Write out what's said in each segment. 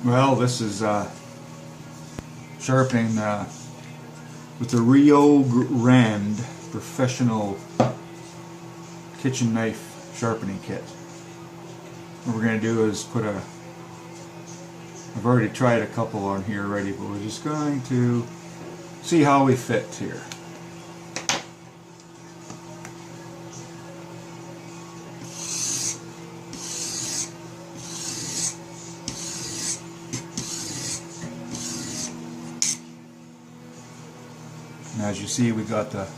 Well, this is sharpening with the riorand professional kitchen knife sharpening kit. What we're going to do is put a, I've already tried a couple on here already, but we're just going to see how we fit here. And as you see, we got the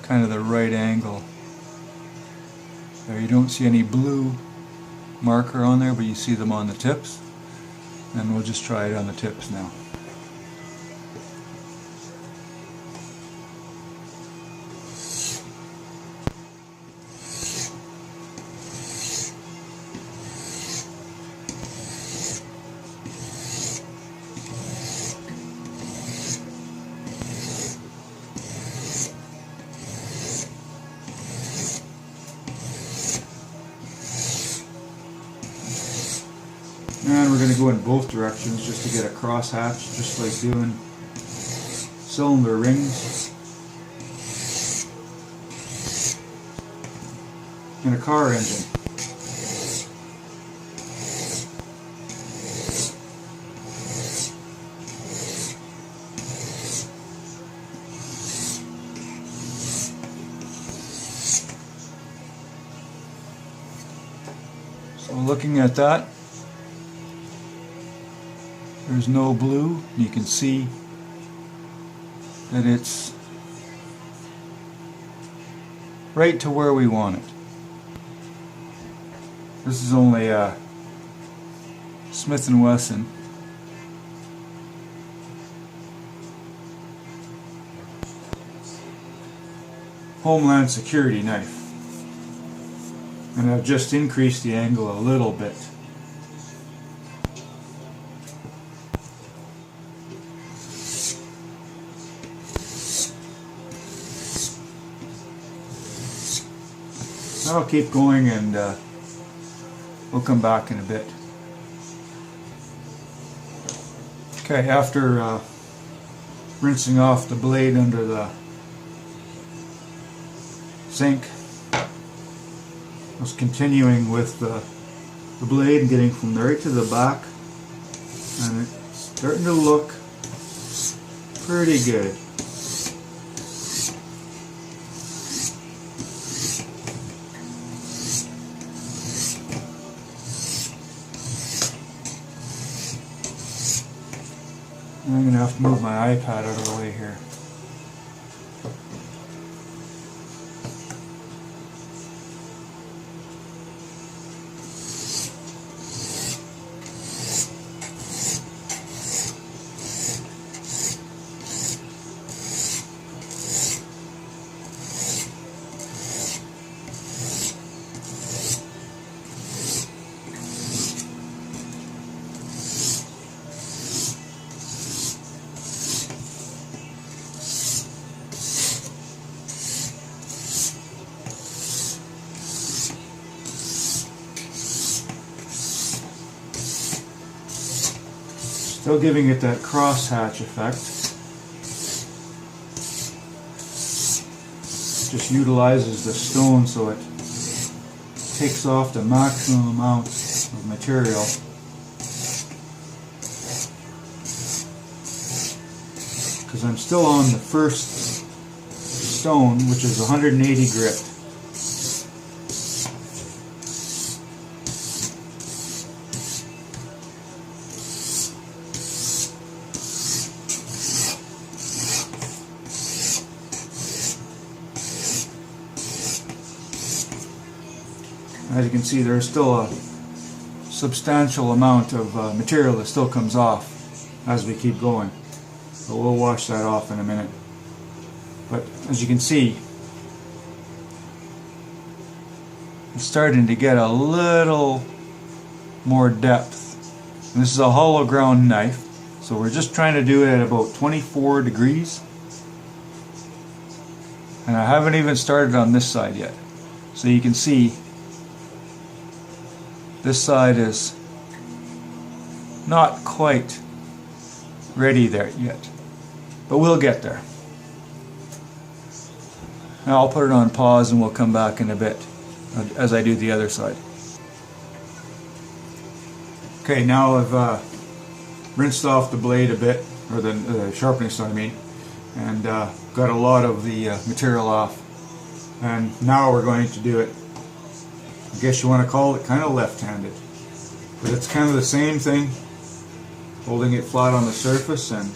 kind of the right angle. There, you don't see any blue marker on there, but you see them on the tips. And we'll just try it on the tips now. And we're going to go in both directions just to get a cross hatch, just like doing cylinder rings in a car engine. So looking at that, there's no blue. You can see that it's right to where we want it. This is only a Smith & Wesson. Homeland Security knife. And I've just increased the angle a little bit. I'll keep going and we'll come back in a bit. Okay, after rinsing off the blade under the sink, I was continuing with the blade and getting from right to the back, and it's starting to look pretty good. I'm going to have to move my iPad out of the way here. Still giving it that crosshatch effect. Just utilizes the stone so it takes off the maximum amount of material. Because I'm still on the first stone, which is 180 grit. As you can see, there's still a substantial amount of material that still comes off as we keep going. So we'll wash that off in a minute. But as you can see, it's starting to get a little more depth. And this is a hollow ground knife, so we're just trying to do it at about 24 degrees. And I haven't even started on this side yet. So you can see this side is not quite ready there yet, but we'll get there. Now I'll put it on pause and we'll come back in a bit as I do the other side. Okay, now I've rinsed off the blade a bit, or the sharpening stone I mean, and got a lot of the material off. And now we're going to do it, I guess you want to call it kind of left-handed, but it's kind of the same thing, holding it flat on the surface. And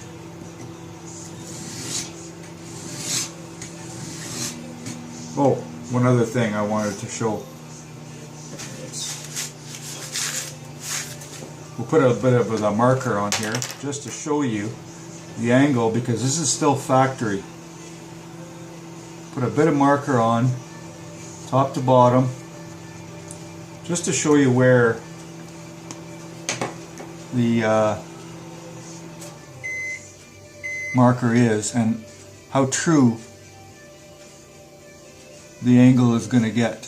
oh, one other thing I wanted to show. We'll put a bit of a marker on here just to show you the angle, because this is still factory. Put a bit of marker on top to bottom just to show you where the marker is and how true the angle is going to get.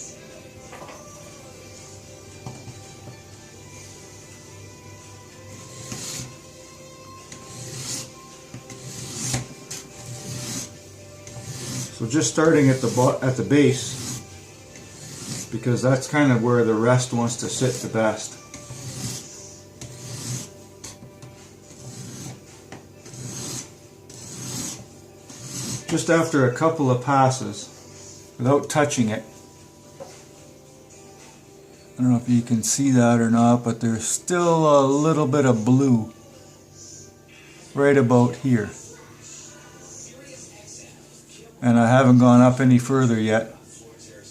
So just starting at the base, because that's kind of where the rest wants to sit the best. Just after a couple of passes, without touching it, I don't know if you can see that or not, but there's still a little bit of blue right about here. And I haven't gone up any further yet.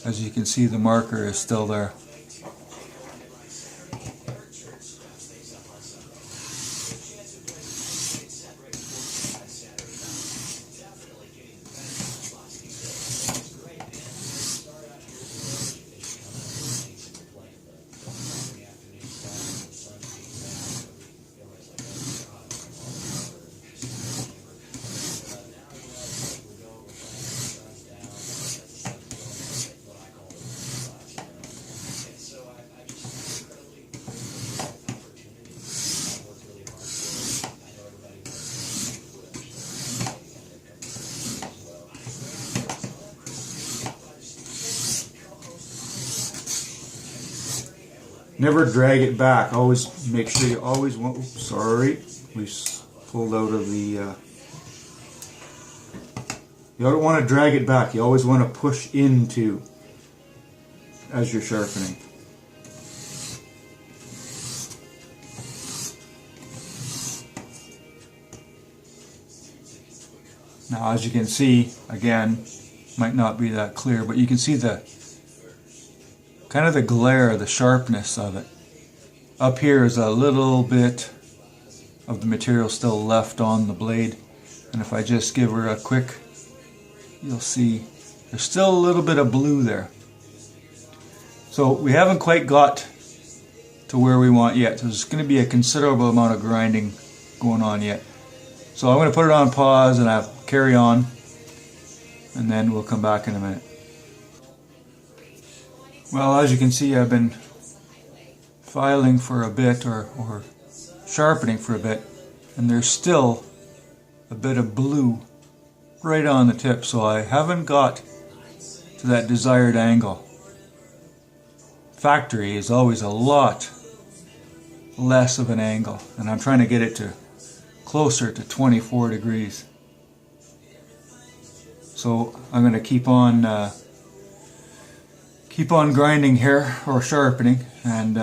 As you can see, the marker is still there. Never drag it back. Always make sure you always want. Oops, sorry, we pulled out of the. You don't want to drag it back. You always want to push into as you're sharpening. Now, as you can see, again, might not be that clear, but you can see the kind of the glare, the sharpness of it. Up here is a little bit of the material still left on the blade, and if I just give her a quick, you'll see there's still a little bit of blue there. So we haven't quite got to where we want yet. There's going to be a considerable amount of grinding going on yet. So I'm going to put it on pause and I'll carry on, and then we'll come back in a minute. Well, as you can see, I've been filing for a bit, or sharpening for a bit, and there's still a bit of blue right on the tip, so I haven't got to that desired angle. Factory is always a lot less of an angle, and I'm trying to get it to closer to 24 degrees. So I'm going to keep on grinding here, or sharpening, and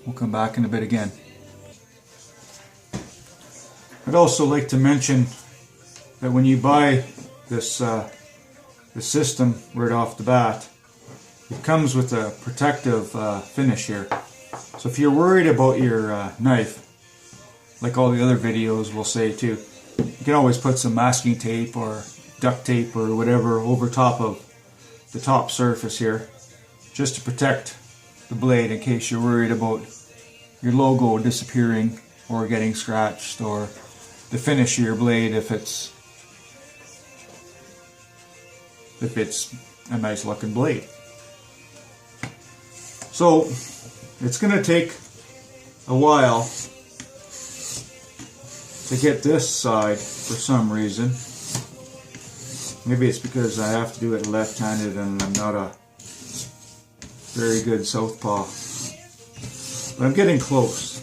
we'll come back in a bit again. I'd also like to mention that when you buy this the system right off the bat, it comes with a protective finish here. So if you're worried about your knife, like all the other videos will say too, you can always put some masking tape or duct tape or whatever over top of the top surface here, just to protect the blade in case you're worried about your logo disappearing or getting scratched, or the finish of your blade if it's a nice looking blade. So it's going to take a while to get this side for some reason. Maybe it's because I have to do it left-handed and I'm not a very good southpaw. But I'm getting close.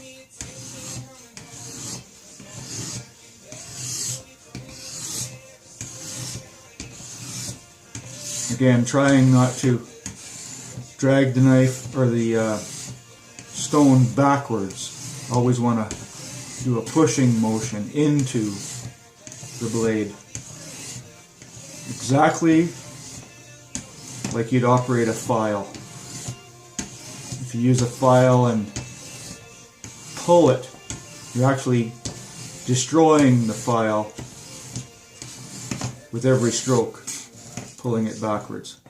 Again, trying not to drag the knife or the stone backwards. Always want to do a pushing motion into the blade. Exactly like you'd operate a file. If you use a file and pull it, you're actually destroying the file with every stroke, pulling it backwards.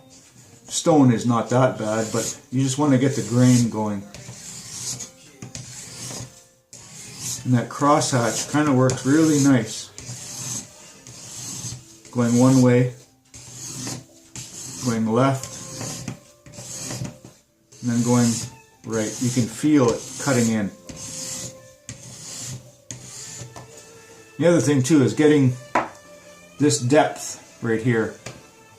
Stone is not that bad, but you just want to get the grain going. And that crosshatch kind of works really nice. Going one way, going left, and then going right. You can feel it cutting in. The other thing too is getting this depth right here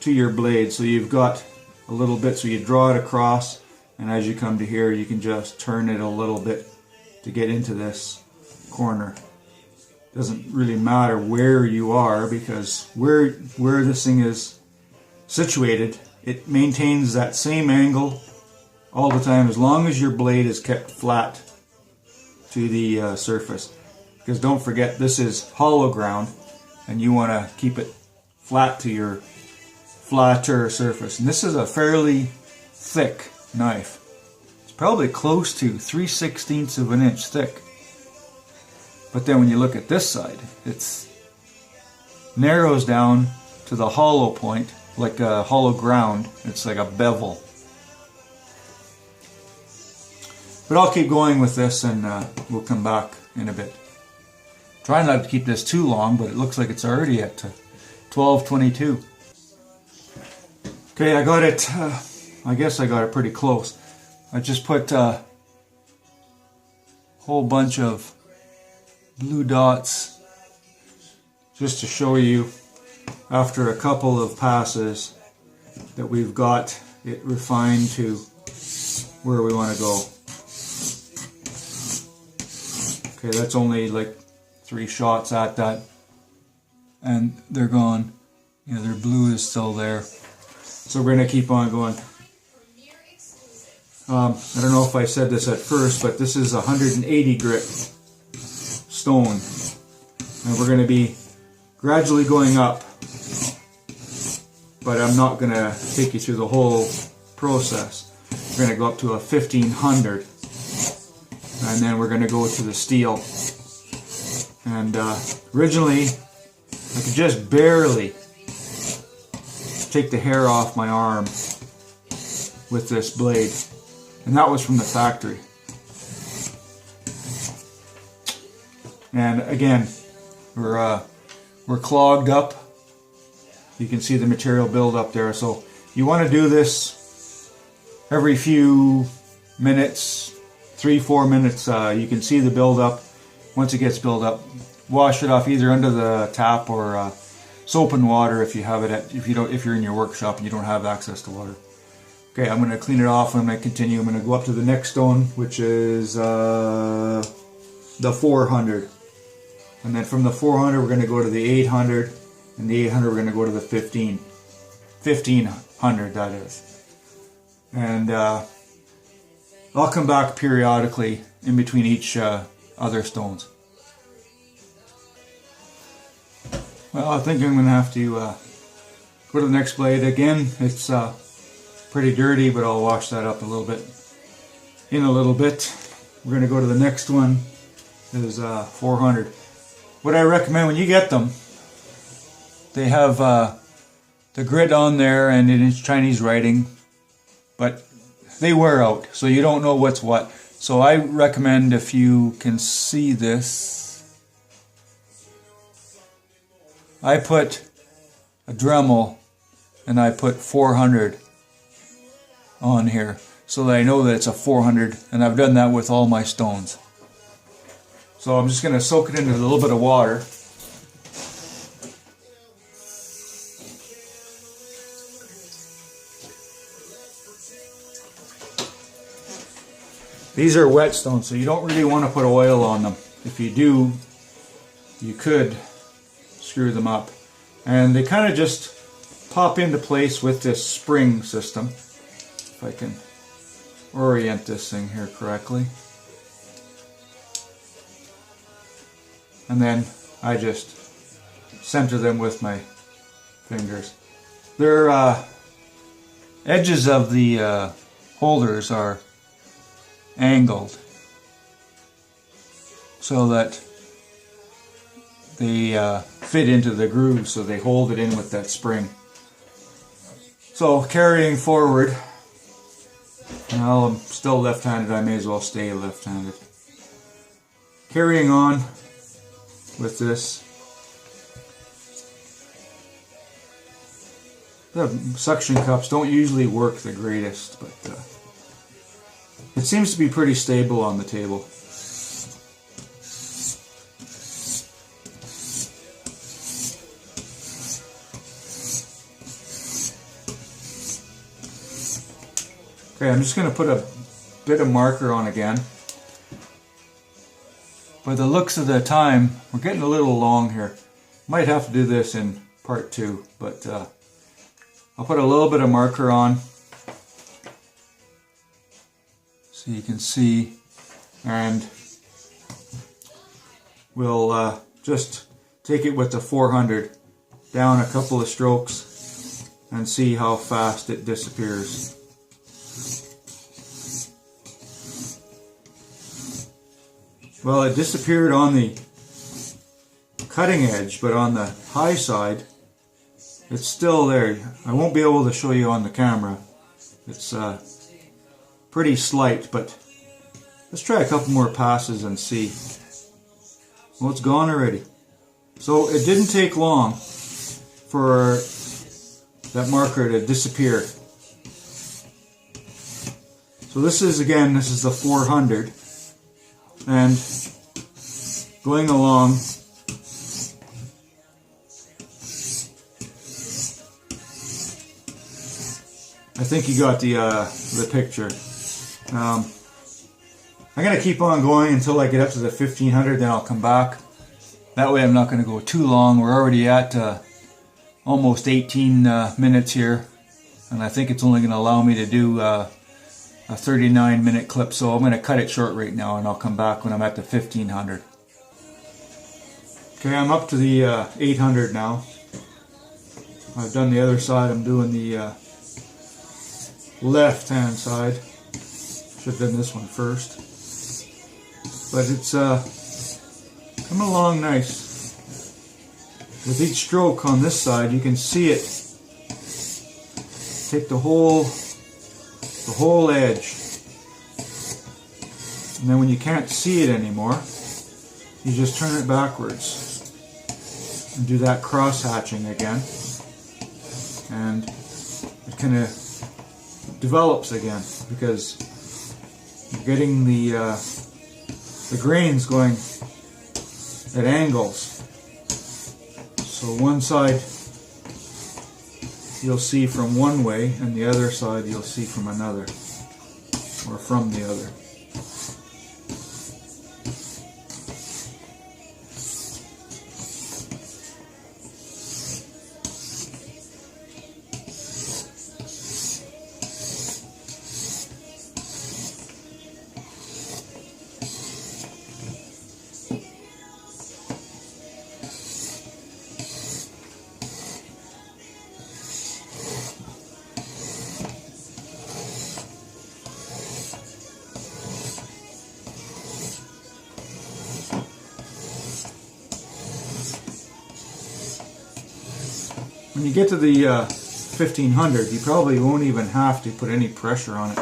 to your blade, so you've got a little bit, so you draw it across, and as you come to here you can just turn it a little bit to get into this corner. Doesn't really matter where you are, because where this thing is situated, it maintains that same angle all the time, as long as your blade is kept flat to the surface. Because don't forget, this is hollow ground and you want to keep it flat to your flatter surface. And this is a fairly thick knife. It's probably close to 3/16 of an inch thick. But then when you look at this side, it narrows down to the hollow point, like a hollow ground. It's like a bevel. But I'll keep going with this and we'll come back in a bit. Try not to keep this too long, but it looks like it's already at 12:22. Okay, I got it, I guess I got it pretty close. I just put a whole bunch of blue dots just to show you, after a couple of passes, that we've got it refined to where we want to go. Okay, that's only like 3 shots at that and they're gone. You know, their blue is still there. So we're going to keep on going. I don't know if I said this at first, but this is 180 grit stone. And we're going to be gradually going up. But I'm not going to take you through the whole process. We're going to go up to a 1500. And then we're going to go to the steel. And originally, I could just barely take the hair off my arm with this blade. And that was from the factory. And again, we're clogged up. You can see the material build up there. So you want to do this every few minutes, 3-4 minutes. You can see the build up. Once it gets built up, wash it off either under the tap or soap and water if you have it if you're in your workshop and you don't have access to water. Okay, I'm going to clean it off and I'm going to continue. I'm going to go up to the next stone, which is the 400. And then from the 400 we're going to go to the 800, and the 800 we're going to go to the 1500, that is. And I'll come back periodically in between each other stones. Well, I think I'm going to have to go to the next blade. Again, it's pretty dirty, but I'll wash that up a little bit in a little bit. We're going to go to the next one. Is 400. What I recommend when you get them, they have the grid on there and it is Chinese writing, but they wear out, so you don't know what's what. So I recommend, if you can see this, I put a Dremel and I put 400 on here. so that I know that it's a 400, and I've done that with all my stones. So I'm just going to soak it in a little bit of water. These are wet stones, so you don't really want to put oil on them. If you do, you could screw them up. And they kind of just pop into place with this spring system. If I can orient this thing here correctly. And then I just center them with my fingers. Their edges of the holders are angled so that they fit into the groove, so they hold it in with that spring. So carrying forward, well, I'm still left-handed, I may as well stay left-handed. Carrying on with this, the suction cups don't usually work the greatest, but it seems to be pretty stable on the table. Okay, I'm just going to put a bit of marker on again. By the looks of the time, we're getting a little long here. Might have to do this in part 2, but I'll put a little bit of marker on so you can see, and we'll just take it with the 400 down a couple of strokes and see how fast it disappears. Well, it disappeared on the cutting edge, but on the high side, it's still there. I won't be able to show you on the camera. It's pretty slight, but let's try a couple more passes and see. Well, it's gone already. So it didn't take long for that marker to disappear. So this is, again, this is the 400. And going along, I think you got the picture. I'm going to keep on going until I get up to the 1500, then I'll come back. That way I'm not going to go too long. We're already at almost 18 minutes here, and I think it's only going to allow me to do a 39-minute clip, so I'm going to cut it short right now, and I'll come back when I'm at the 1500. Okay, I'm up to the 800 now. I've done the other side. I'm doing the left-hand side. Should have done this one first. But it's coming along nice. With each stroke on this side, you can see it take the whole edge, and then when you can't see it anymore, you just turn it backwards and do that cross hatching again, and it kind of develops again because you're getting the grains going at angles. So one side you'll see from one way, and the other side you'll see from another, or from the other. When you get to the 1500, you probably won't even have to put any pressure on it.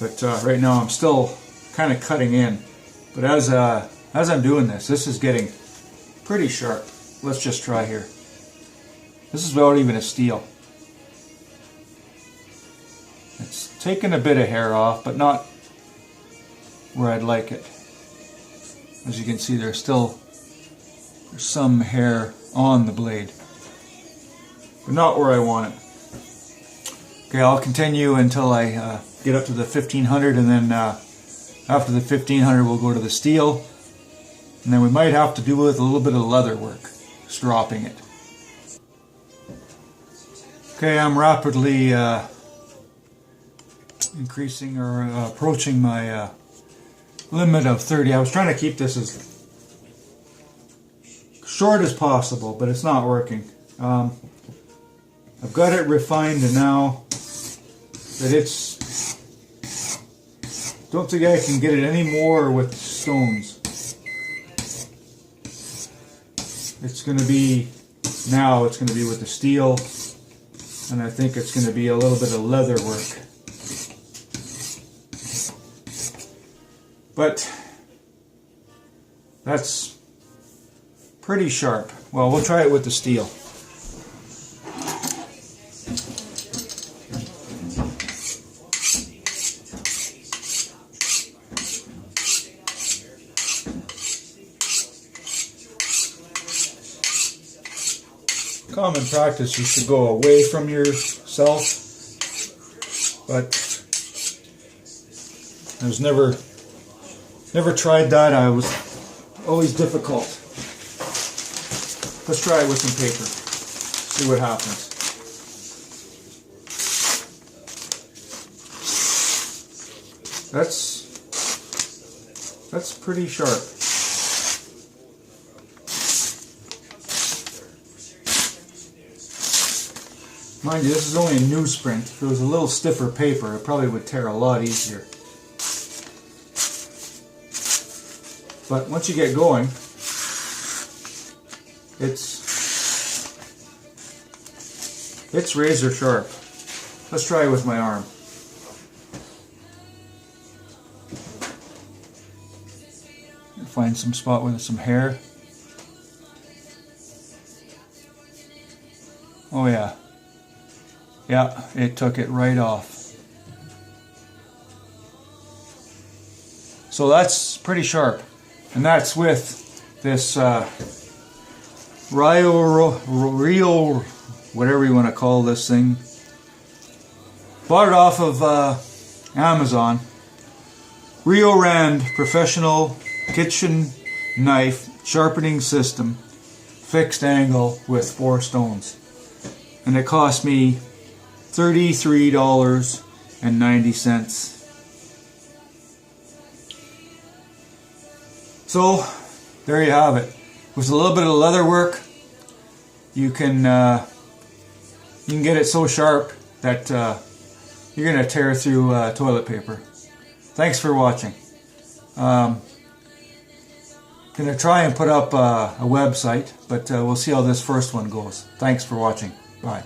But right now I'm still kind of cutting in. But as I'm doing this is getting pretty sharp. Let's just try here. This is without even a steel. It's taken a bit of hair off, but not where I'd like it. As you can see, there's some hair on the blade, but not where I want it. Okay, I'll continue until I get up to the 1500, and then after the 1500 we'll go to the steel, and then we might have to do with a little bit of leather work, stropping it. Okay, I'm rapidly increasing or approaching my limit of 30. I was trying to keep this as short as possible, but it's not working. I've got it refined, and now that it's, don't think I can get it any more with stones. It's going to be, now it's going to be with the steel, and I think it's going to be a little bit of leather work. But that's pretty sharp. Well, we'll try it with the steel. Common practice is to go away from yourself, but I was never tried that. I was always difficult. Let's try it with some paper. See what happens. That's pretty sharp. Mind you, this is only a newsprint. If it was a little stiffer paper, it probably would tear a lot easier. But once you get going, it's razor sharp. Let's try it with my arm. Find some spot with some hair. Oh yeah. Yeah, it took it right off. So that's pretty sharp. And that's with this Rio, whatever you want to call this thing. Bought it off of Amazon. Riorand professional kitchen knife sharpening system, fixed angle with 4 stones. And it cost me $33.90. So there you have it. With a little bit of leather work, you can get it so sharp that you're going to tear through toilet paper. Thanks for watching. Going to try and put up a website, but we'll see how this first one goes. Thanks for watching. Bye.